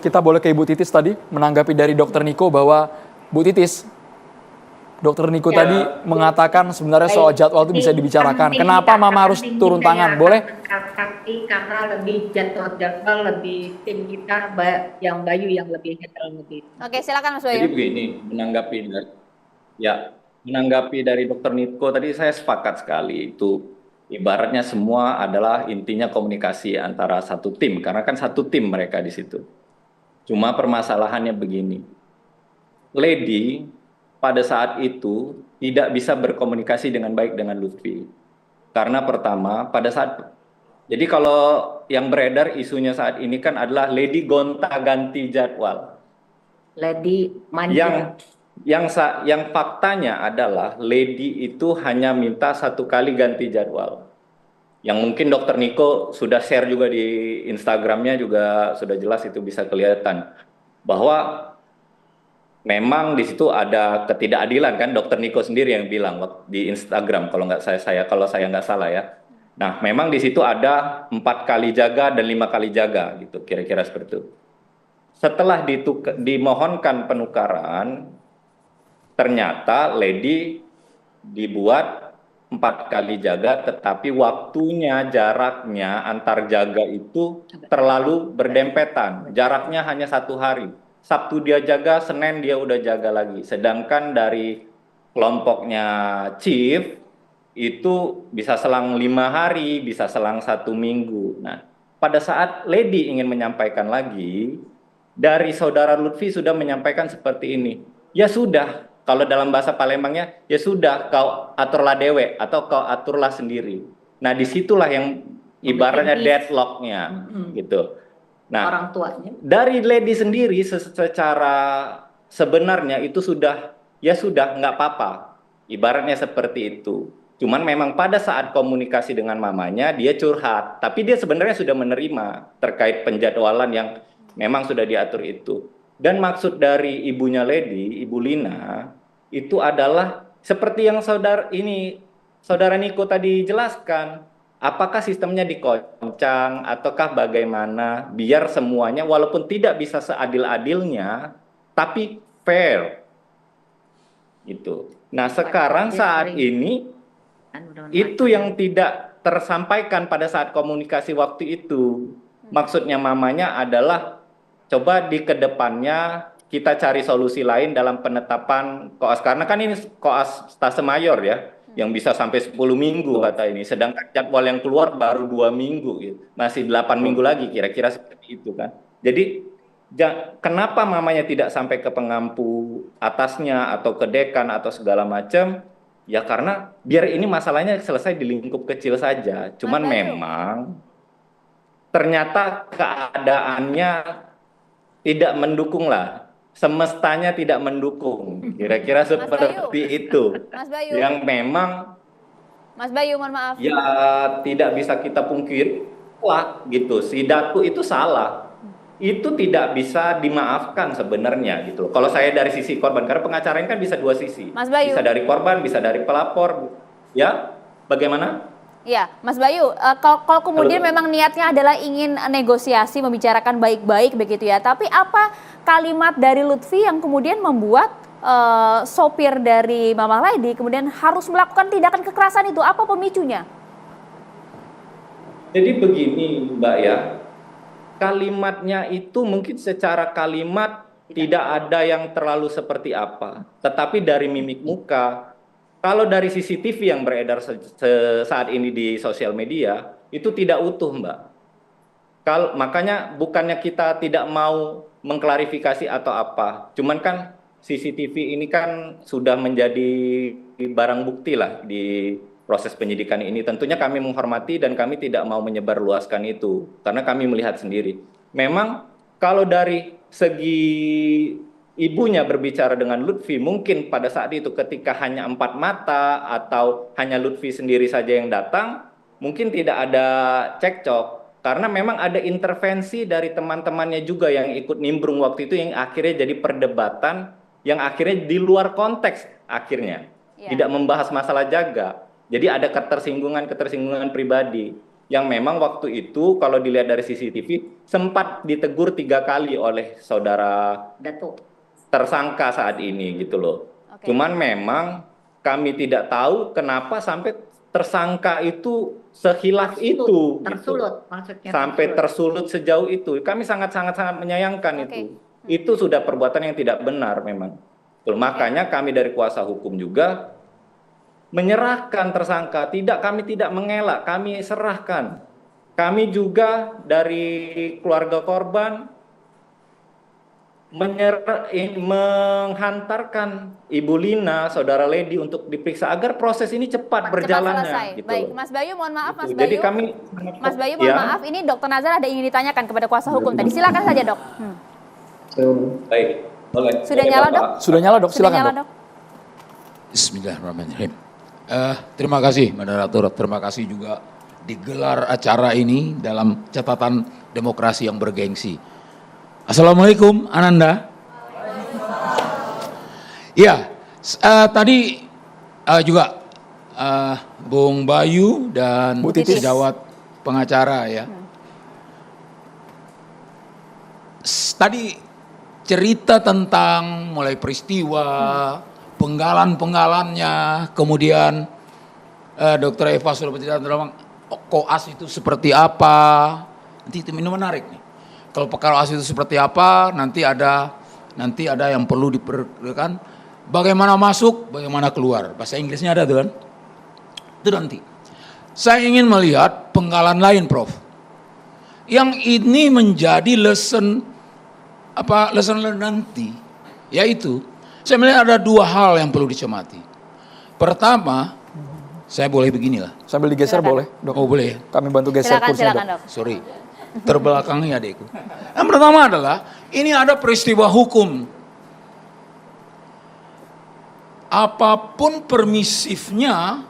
Kita boleh ke Ibu Titis tadi menanggapi dari Dokter Niko bahwa Bu Titis, Dokter Niko Ya, tadi mengatakan sebenarnya soal Baik, jadwal itu bisa ini dibicarakan. penting Kenapa Kak, Mama harus penting turun kita tangan? ya Boleh? tapi karena lebih jadwal lebih tim kita yang Bayu yang lebih netral lebih. Oke, silakan Mas jadi Bayu. begini, menanggapi dari Dokter Nitko tadi saya sepakat sekali itu ibaratnya semua adalah intinya komunikasi antara satu tim karena kan satu tim mereka di situ. Cuma permasalahannya begini, Lady pada saat itu tidak bisa berkomunikasi dengan baik dengan Lutfi. Karena pertama, jadi kalau yang beredar isunya saat ini kan adalah Lady gonta-ganti jadwal. Lady Yang manja. yang faktanya adalah Lady itu hanya minta satu kali ganti jadwal. Yang mungkin Dokter Niko sudah share juga di Instagramnya juga sudah jelas itu bisa kelihatan bahwa memang di situ ada ketidakadilan kan Dokter Niko sendiri yang bilang di Instagram kalau saya nggak salah ya. Nah memang di situ ada 4 kali jaga dan 5 kali jaga gitu kira-kira seperti itu. Setelah dimohonkan penukaran, ternyata Lady dibuat 4 kali jaga, tetapi waktunya jaraknya antar jaga itu terlalu berdempetan. Jaraknya hanya 1 hari. Sabtu dia jaga, Senin dia udah jaga lagi. Sedangkan dari kelompoknya Chief itu bisa selang 5 hari, bisa selang 1 minggu. Nah, pada saat Lady ingin menyampaikan lagi, dari saudara Lutfi sudah menyampaikan seperti ini. Ya sudah, kalau dalam bahasa Palembangnya, ya sudah kau aturlah dewe atau kau aturlah sendiri. Nah, disitulah yang ibaratnya deadlocknya, gitu. Nah, Orang tuanya. dari Lady sendiri secara sebenarnya itu sudah, ya sudah nggak apa-apa. Ibaratnya seperti itu. Cuman memang pada saat komunikasi dengan mamanya dia curhat, tapi dia sebenarnya sudah menerima terkait penjadwalan yang memang sudah diatur itu. Dan maksud dari ibunya Lady, Ibu Lina, itu adalah seperti yang saudara Niko tadi jelaskan. Apakah sistemnya dikoncang ataukah bagaimana biar semuanya walaupun tidak bisa seadil-adilnya tapi fair gitu. Nah, sekarang saat ini itu yang tidak tersampaikan pada saat komunikasi waktu itu. Maksudnya mamanya adalah coba di kedepannya kita cari solusi lain dalam penetapan koas karena kan ini koas stase mayor ya yang bisa sampai 10 minggu kata ini, sedangkan jadwal yang keluar baru 2 minggu gitu. Masih 8 minggu lagi kira-kira seperti itu kan. Jadi kenapa mamanya tidak sampai ke pengampu atasnya atau ke dekan atau segala macam? Ya karena biar ini masalahnya selesai di lingkup kecil saja. Cuman memang ternyata keadaannya tidak mendukung lah. Semestanya tidak mendukung. Kira-kira seperti itu. Mas Bayu. Yang memang Mas Bayu, mohon maaf. ya tidak bisa kita pungkiri, wah gitu. Si Datu itu salah. Itu tidak bisa dimaafkan sebenarnya gitu loh. Kalau saya dari sisi korban, karena pengacara ini kan bisa dua sisi. Mas Bayu. Bisa dari korban, bisa dari pelapor. Ya, bagaimana? Ya, Mas Bayu, kalau kemudian memang niatnya adalah ingin negosiasi, membicarakan baik-baik begitu ya. Tapi apa kalimat dari Lutfi yang kemudian membuat sopir dari Mama Lady kemudian harus melakukan tindakan kekerasan itu? Apa pemicunya? Jadi begini Mbak ya, kalimatnya itu mungkin secara kalimat tidak ada yang terlalu seperti apa. Tetapi dari mimik muka, kalau dari CCTV yang beredar saat ini di sosial media, itu tidak utuh Mbak. Makanya bukannya kita tidak mau mengklarifikasi atau apa. Cuman kan CCTV ini kan sudah menjadi barang bukti lah di proses penyidikan ini. Tentunya kami menghormati dan kami tidak mau menyebarluaskan itu. Karena kami melihat sendiri. Memang kalau dari segi ibunya berbicara dengan Lutfi, mungkin pada saat itu ketika hanya 4 mata atau hanya Lutfi sendiri saja yang datang, mungkin tidak ada cekcok. Karena memang ada intervensi dari teman-temannya juga yang ikut nimbrung waktu itu yang akhirnya jadi perdebatan yang akhirnya di luar konteks akhirnya. Tidak membahas masalah jaga. Jadi ada ketersinggungan pribadi. yang memang waktu itu kalau dilihat dari CCTV sempat ditegur 3 kali oleh saudara Datuk. tersangka saat ini gitu loh. Oke. Cuman memang kami tidak tahu kenapa sampai tersangka itu sehilaf itu gitu. Tersulut maksudnya. Sampai tersulut sejauh itu. Kami sangat menyayangkan Oke. itu. Itu sudah perbuatan yang tidak benar memang. Makanya kami dari kuasa hukum juga menyerahkan tersangka. Kami tidak mengelak, kami serahkan. Kami juga dari keluarga korban menghantarkan Ibu Lina, Saudara Lady untuk diperiksa agar proses ini cepat berjalannya. Selesai. Gitu Baik, loh. Mas Bayu, mohon maaf, Mas Gitu. Bayu. Jadi kami, Mas Bayu, mohon ya, maaf, ini Dokter Nazar ada ingin ditanyakan kepada kuasa hukum tadi. Silakan saja, Dok. baik, boleh. Sudah Boleh, nyala, Bapak. Dok? Sudah nyala dok, Sudah silakan nyala, dok. Dok. Bismillahirrahmanirrahim. Terima kasih moderator, terima kasih juga digelar acara ini dalam catatan demokrasi yang bergengsi. Assalamualaikum Ananda. Ya, tadi juga Bung Bayu dan Bu Titis. sejawat pengacara ya. Tadi cerita tentang mulai peristiwa, penggalan-penggalannya, kemudian Dr. Eva sudah bercerita tentang koas itu seperti apa. Nanti itu ini menarik nih. Kalau koas itu seperti apa, nanti ada yang perlu diperlukan. Bagaimana masuk, bagaimana keluar. Bahasa Inggrisnya ada tuh kan. Itu nanti. Saya ingin melihat penggalan lain, Prof. Yang ini menjadi lesson learned nanti, yaitu saya melihat ada 2 hal yang perlu dicermati. Pertama, saya boleh beginilah. Sambil digeser Silakan. boleh dok. Oh boleh ya? Kami bantu geser Silakan, kursinya silakan, dok. Dok. Sorry, terbelakangi adekku. Yang pertama adalah, ini ada peristiwa hukum. Apapun permisifnya,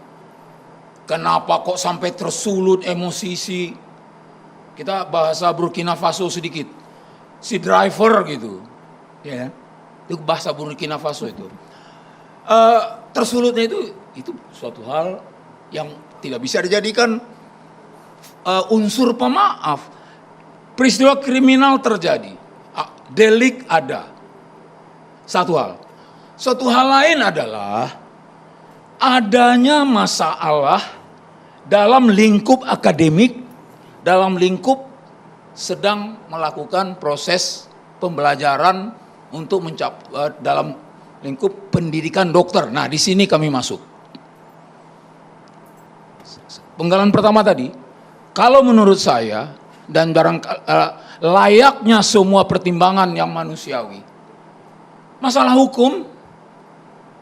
kenapa kok sampai tersulut emosi kita bahasa Burkina Faso sedikit, si driver gitu, ya, itu bahasa Burkina Faso itu. Tersulutnya itu suatu hal yang tidak bisa dijadikan unsur pemaaf. Peristiwa kriminal terjadi, delik ada, satu hal. Satu hal lain adalah adanya masalah dalam lingkup akademik, dalam lingkup sedang melakukan proses pembelajaran untuk dalam lingkup pendidikan dokter. Nah, di sini kami masuk. Penggalan pertama tadi, kalau menurut saya dan layaknya semua pertimbangan yang manusiawi, masalah hukum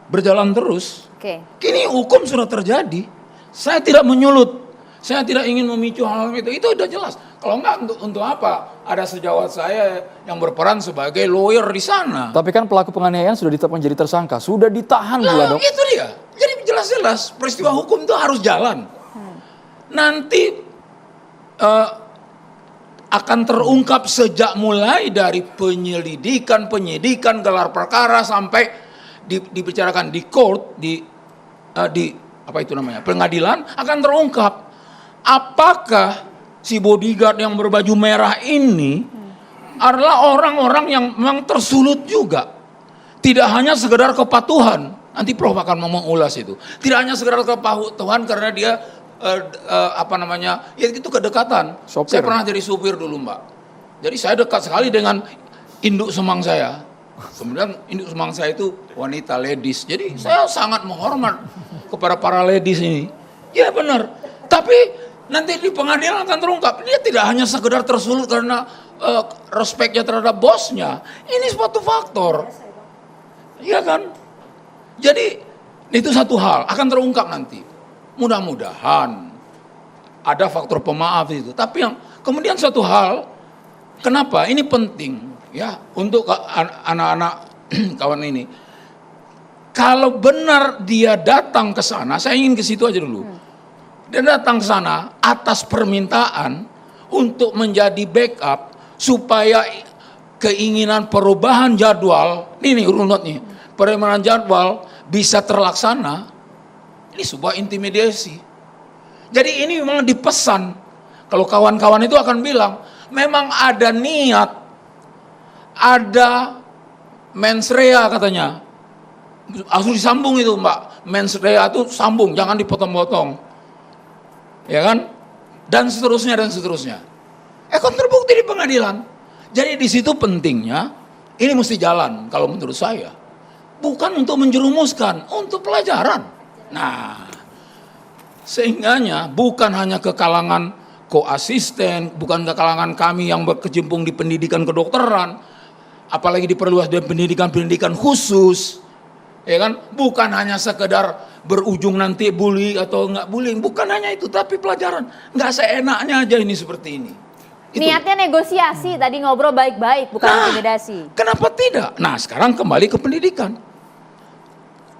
berjalan terus. Oke. Kini hukum sudah terjadi. Saya tidak menyulut. Saya tidak ingin memicu hal itu. Itu udah jelas. Kalau enggak untuk apa? Ada sejawat saya yang berperan sebagai lawyer di sana. Tapi kan pelaku penganiayaan sudah ditetapkan jadi tersangka, sudah ditahan pula dok. Itu dia. Jadi jelas-jelas peristiwa hukum itu harus jalan. Nanti akan terungkap sejak mulai dari penyidikan, gelar perkara sampai dibicarakan di court, di apa itu namanya, pengadilan, akan terungkap apakah si bodyguard yang berbaju merah ini adalah orang-orang yang memang tersulut juga. Tidak hanya sekedar kepatuhan. Nanti Prof akan mengulas itu. Tidak hanya sekedar kepatuhan karena dia ya itu kedekatan. Sopir. Saya pernah jadi supir dulu, Mbak. Jadi saya dekat sekali dengan induk semang saya. Kemudian induk semang saya itu wanita ladies. Jadi saya sangat menghormat kepada para ladies ini. Ya benar. Tapi nanti di pengadilan akan terungkap. Dia tidak hanya sekedar tersulut karena respeknya terhadap bosnya. Ini suatu faktor. Iya kan? Jadi itu satu hal akan terungkap nanti. Mudah-mudahan ada faktor pemaaf itu. Tapi yang kemudian satu hal, kenapa ini penting ya untuk anak-anak kawan ini. Kalau benar dia datang ke sana, saya ingin ke situ aja dulu. Dia datang ke sana atas permintaan untuk menjadi backup supaya keinginan perubahan jadwal, ini runutnya, perubahan jadwal bisa terlaksana. Ini sebuah intimidasi. Jadi ini memang dipesan Kalau kawan-kawan itu akan bilang, memang ada niat, ada mens rea katanya. Harus disambung itu Mbak, mens rea itu sambung, jangan dipotong-potong. Ya kan? Dan seterusnya dan seterusnya. Kan terbukti di pengadilan. Jadi di situ pentingnya, ini mesti jalan kalau menurut saya. Bukan untuk menjerumuskan, untuk pelajaran. Nah, sehingganya bukan hanya ke kalangan koasisten, bukan ke kalangan kami yang berkecimpung di pendidikan kedokteran, apalagi diperluas dengan pendidikan-pendidikan khusus, ya kan? Bukan hanya sekedar berujung nanti bully atau enggak bullying, bukan hanya itu, tapi pelajaran. Enggak seenaknya aja ini seperti ini. Itu. Niatnya negosiasi, tadi ngobrol baik-baik, bukan intimidasi. Kenapa tidak? Nah, sekarang kembali ke pendidikan.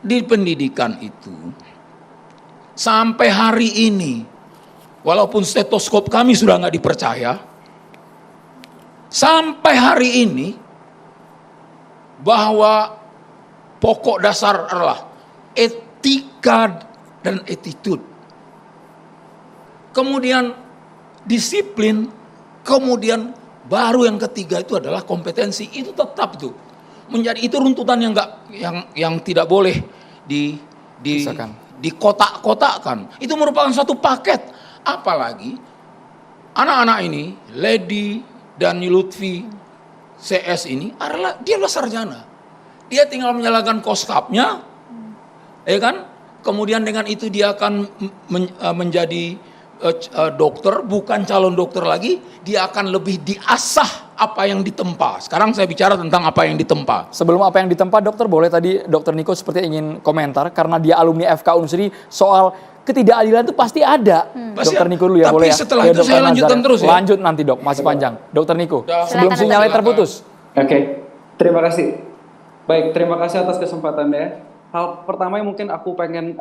Di pendidikan itu, sampai hari ini, walaupun stetoskop kami sudah nggak dipercaya, sampai hari ini, bahwa pokok dasar adalah etika dan attitude. Kemudian disiplin, kemudian baru yang ketiga itu adalah kompetensi. Itu tetap tuh menjadi itu runtutan yang enggak yang tidak boleh dikotak-kotakkan. Itu merupakan satu paket. Apalagi anak-anak ini, Lady dan Lutfi CS ini dia adalah sarjana. Dia tinggal menyalakan koskapnya, ya kan? Kemudian dengan itu dia akan menjadi dokter, bukan calon dokter lagi. Dia akan lebih diasah apa yang ditempa. Sekarang saya bicara tentang apa yang ditempa. Sebelum apa yang ditempa, dokter boleh tadi Dokter Niko seperti ingin komentar karena dia alumni FK Unsri, soal ketidakadilan itu pasti ada. Dokter Niko dulu ya, tapi boleh ya. setelah itu saya lanjutkan terus ya. Lanjut nanti Dok, masih panjang. Dokter Niko, sebelum Silakan, sinyalnya silakan. terputus. Oke, terima kasih. Baik, terima kasih atas kesempatannya. Hal pertama yang mungkin aku pengen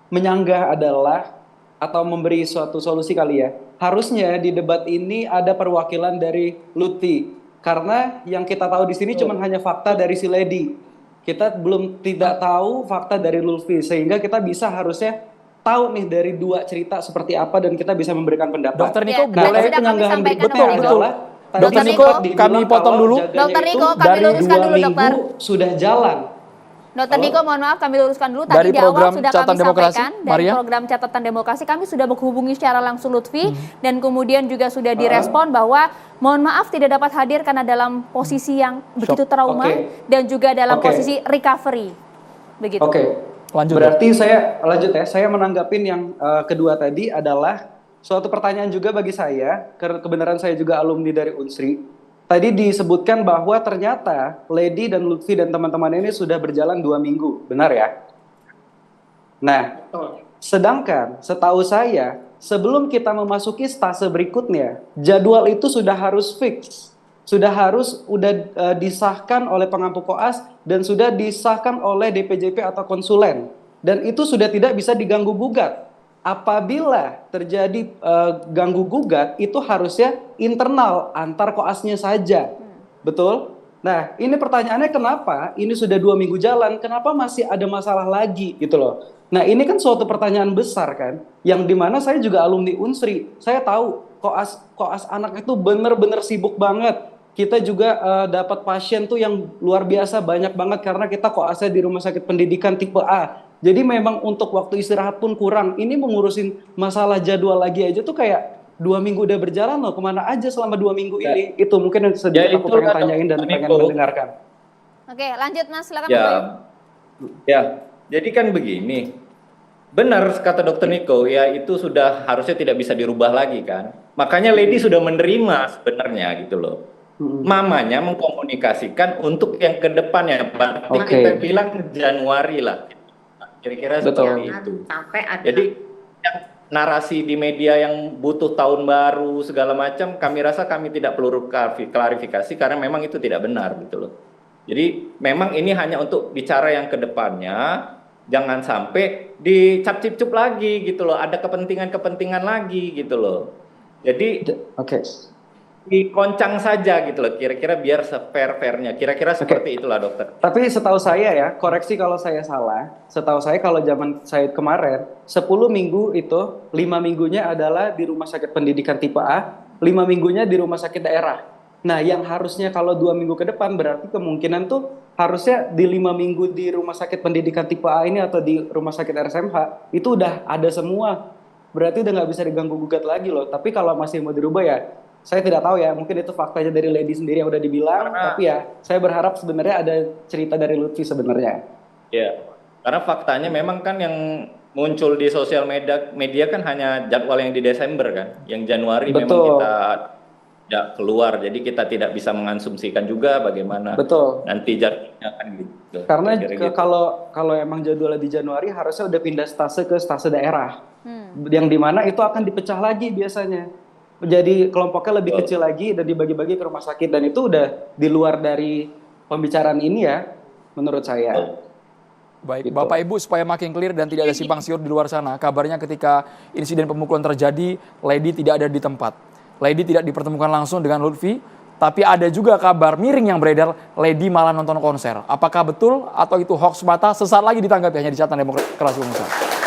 menyanggah adalah atau memberi suatu solusi kali ya. Harusnya di debat ini ada perwakilan dari Lutfi. Karena yang kita tahu di sini cuma hanya fakta dari si Lady. Kita tidak tahu fakta dari Lutfi, sehingga kita bisa harusnya tahu nih dari dua cerita seperti apa dan kita bisa memberikan pendapat. Dokter Niko Ya, boleh. sudah kami Penanggahan sampaikan, berikutnya Dokter Niko. adalah tadi Dokter Niko, sempat dibilang kami potong kalau dulu. jaganya Dokter itu Niko, kami dari luruskan 2 dulu, minggu Dokter. sudah jalan. Dokter Niko, mohon maaf kami luruskan dulu. Tadi Dari di awal program sudah Catatan kami Demokrasi, sampaikan, dari Maria. program Catatan Demokrasi kami sudah menghubungi secara langsung Lutfi dan kemudian juga sudah direspon bahwa mohon maaf tidak dapat hadir karena dalam posisi yang begitu trauma dan juga dalam posisi recovery. Begitu. Oke. Lanjut. Berarti saya lanjut ya. Saya menanggapin yang kedua tadi adalah suatu pertanyaan juga bagi saya. Kebenaran saya juga alumni dari Unsri. Tadi disebutkan bahwa ternyata Lady dan Lutfi dan teman-teman ini sudah berjalan 2 minggu, benar ya? Nah, sedangkan setahu saya sebelum kita memasuki stase berikutnya, jadwal itu sudah harus fix, sudah harus disahkan oleh pengampu koas dan sudah disahkan oleh DPJP atau konsulen, dan itu sudah tidak bisa diganggu gugat. Apabila terjadi ganggu gugat, itu harusnya internal antar koasnya saja, betul? Nah, ini pertanyaannya kenapa ini sudah 2 minggu jalan, kenapa masih ada masalah lagi gitu loh? Nah, ini kan suatu pertanyaan besar kan, yang dimana saya juga alumni Unsri, saya tahu koas anak itu benar-benar sibuk banget. Kita juga dapat pasien tuh yang luar biasa banyak banget karena kita koasnya di rumah sakit pendidikan tipe A. Jadi memang untuk waktu istirahat pun kurang. Ini mengurusin masalah jadwal lagi aja tuh kayak 2 minggu udah berjalan loh. Kemana aja selama 2 minggu ini? Itu mungkin yang sedikit aku pengen tanyain dan pengen mendengarkan. Oke, lanjut Mas, silakan. Ya, jadi kan begini. Benar kata Dokter Niko, ya itu sudah harusnya tidak bisa dirubah lagi kan. Makanya Lady sudah menerima sebenarnya gitu loh. Mamanya mengkomunikasikan untuk yang ke depannya. Berarti kita bilang Januari lah. Kira-kira seperti itu. Sampai ada. Jadi narasi di media yang butuh tahun baru segala macam, kami rasa kami tidak perlu klarifikasi karena memang itu tidak benar gitu loh. Jadi memang ini hanya untuk bicara yang ke depannya, jangan sampai dicap-cip-cup lagi gitu loh, ada kepentingan-kepentingan lagi gitu loh. Jadi dikoncang saja gitu loh, kira-kira biar se-fair-fairnya. Kira-kira seperti itulah dokter. Tapi setahu saya ya, koreksi kalau saya salah, setahu saya kalau zaman saya kemarin, 10 minggu itu, 5 minggunya adalah di rumah sakit pendidikan tipe A, 5 minggunya di rumah sakit daerah. Nah, yang harusnya kalau 2 minggu ke depan, berarti kemungkinan tuh harusnya di 5 minggu di rumah sakit pendidikan tipe A ini atau di rumah sakit RSMH, itu udah ada semua. Berarti udah nggak bisa diganggu-gugat lagi loh. Tapi kalau masih mau dirubah ya, saya tidak tahu ya, mungkin itu faktanya dari Lady sendiri yang udah dibilang, tapi ya saya berharap sebenarnya ada cerita dari Lutfi sebenarnya. Ya, karena faktanya memang kan yang muncul di sosial media kan hanya jadwal yang di Desember kan, yang Januari memang Betul. kita tidak keluar, jadi kita tidak bisa mengasumsikan juga bagaimana Betul. nanti jadwalnya kan gitu. Karena Kira-kira gitu. kalau emang jadwalnya di Januari harusnya udah pindah stase ke stase daerah. Yang dimana itu akan dipecah lagi biasanya. Jadi kelompoknya lebih kecil lagi dan dibagi-bagi ke rumah sakit, dan itu udah di luar dari pembicaraan ini ya, menurut saya. Baik, Gitu. Bapak Ibu, supaya makin clear dan tidak ada simpang siur di luar sana, kabarnya ketika insiden pemukulan terjadi, Lady tidak ada di tempat. Lady tidak dipertemukan langsung dengan Lutfi, tapi ada juga kabar miring yang beredar, Lady malah nonton konser. Apakah betul atau itu hoax semata? Sesaat lagi ditanggapi hanya di Catatan Demokrasi Indonesia.